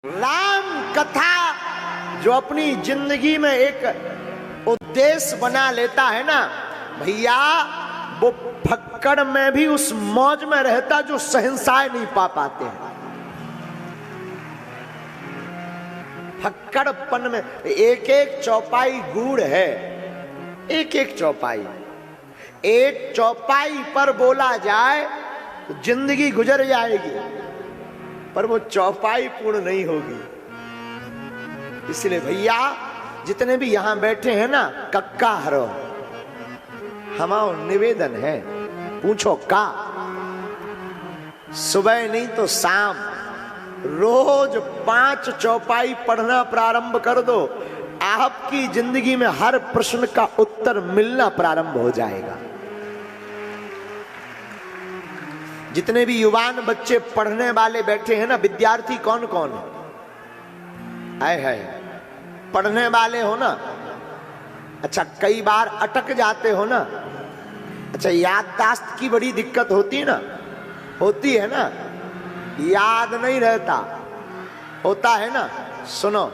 राम कथा जो अपनी जिंदगी में एक उद्देश्य बना लेता है ना भैया, वो फक्कड़ में भी उस मौज में रहता जो शहंशाह नहीं पा पाते हैं। फक्कड़पन में एक एक चौपाई गूढ़ है, एक एक चौपाई, एक चौपाई पर बोला जाए तो जिंदगी गुजर जाएगी, पर वो चौपाई पूर्ण नहीं होगी। इसलिए भैया जितने भी यहां बैठे हैं ना, कक्का हरो हमारा निवेदन है, पूछो का सुबह नहीं तो शाम रोज 5 चौपाई पढ़ना प्रारंभ कर दो, आपकी जिंदगी में हर प्रश्न का उत्तर मिलना प्रारंभ हो जाएगा। जितने भी युवान बच्चे पढ़ने वाले बैठे हैं ना, विद्यार्थी कौन कौन है पढ़ने वाले हो ना? अच्छा, कई बार अटक जाते हो ना? अच्छा, याददाश्त की बड़ी दिक्कत होती है ना? होती है ना? याद नहीं रहता, होता है ना? सुनो,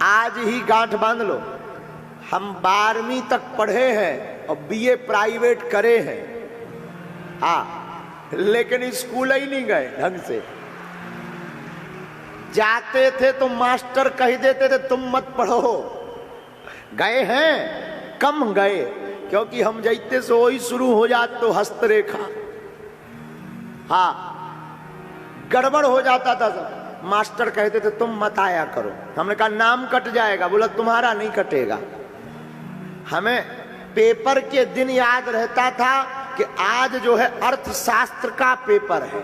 आज ही गांठ बांध लो, हम 12वीं तक पढ़े हैं और बीए प्राइवेट करे हैं, लेकिन स्कूल ही नहीं गए ढंग से। जाते थे तो मास्टर कह देते थे तुम मत पढ़ो, गए हैं कम गए, क्योंकि हम जैते से वही शुरू हो जाते तो हस्तरेखा, गड़बड़ हो जाता था सब। मास्टर कहते थे तुम मत आया करो, हमने कहा नाम कट जाएगा, बोला तुम्हारा नहीं कटेगा। हमें पेपर के दिन याद रहता था कि आज जो है अर्थशास्त्र का पेपर है।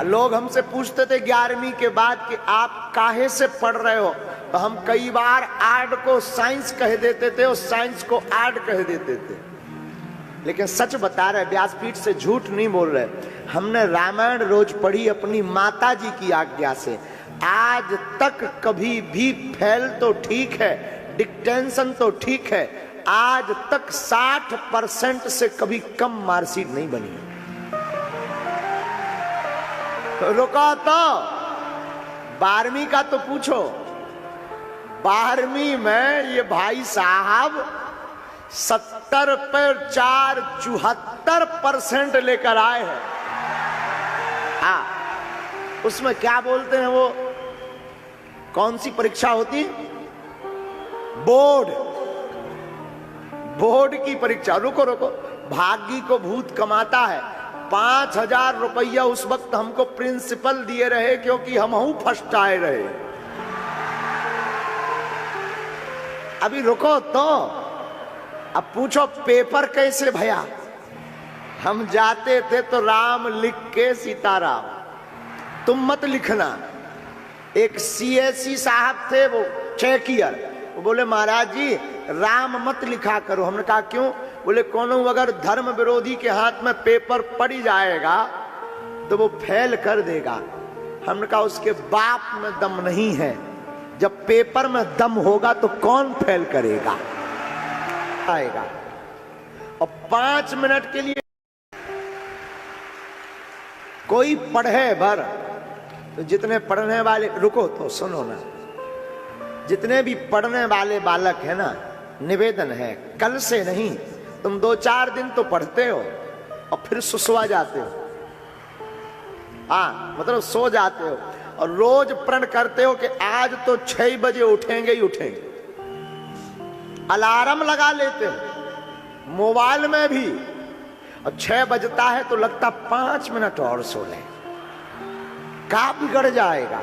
लोग हमसे पूछते थे 11वीं के बाद कि आप काहे से पढ़ रहे हो, तो हम कई बार आर्ट को साइंस कह देते थे और साइंस को आर्ट कह देते थे। लेकिन सच बता रहे, व्यासपीठ से झूठ नहीं बोल रहे, हमने रामायण रोज पढ़ी अपनी माता जी की आज्ञा से। आज तक कभी भी फेल तो ठीक है, डिक्टेंशन तो ठीक है, आज तक 60% से कभी कम मार्कशीट नहीं बनी। रुको तो 12वीं का तो पूछो, 12वीं में ये भाई साहब 70 पर 4 74% लेकर आए हैं। उसमें क्या बोलते हैं वो, कौन सी परीक्षा होती? बोर्ड की परीक्षा। रुको रुको, भाग्य को भूत कमाता है। 5000 रुपया उस वक्त हमको प्रिंसिपल दिए रहे, क्योंकि हम फर्स्ट आए रहे। अभी रुको तो, अब पूछो पेपर कैसे भया? हम जाते थे तो राम लिख के सीताराम, तुम मत लिखना। एक सीएससी साहब थे, वो चेकियर, वो बोले महाराज जी राम मत लिखा करो। हमने कहा क्यों? बोले कोनो अगर धर्म विरोधी के हाथ में पेपर पड़ जाएगा तो वो फेल कर देगा। हमने कहा उसके बाप में दम नहीं है, जब पेपर में दम होगा तो कौन फेल करेगा? आएगा। और 5 मिनट के लिए कोई पढ़े भर, तो जितने पढ़ने वाले, रुको तो सुनो ना, जितने भी पढ़ने वाले बालक है ना, निवेदन है कल से नहीं, तुम 2-4 दिन तो पढ़ते हो और फिर सुसवा जाते हो, मतलब सो जाते हो, और रोज प्रण करते हो कि आज तो 6 बजे उठेंगे ही उठेंगे। अलार्म लगा लेते हो मोबाइल में भी, और 6 बजता है तो लगता 5 मिनट और सो लें, का बिगड़ जाएगा।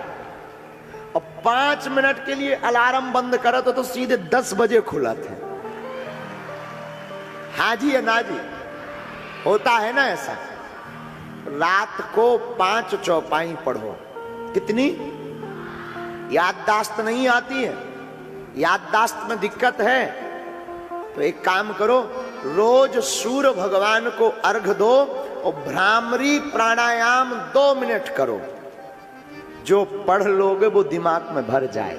और 5 मिनट के लिए अलार्म बंद करो तो सीधे 10 बजे खुला थे। हाँ जी या ना जी? होता है ना ऐसा? रात को 5 चौपाई पढ़ो। कितनी? याददाश्त नहीं आती है, याददाश्त में दिक्कत है, तो एक काम करो, रोज सूर्य भगवान को अर्घ दो और भ्रामरी प्राणायाम 2 मिनट करो। जो पढ़ लोगे वो दिमाग में भर जाए।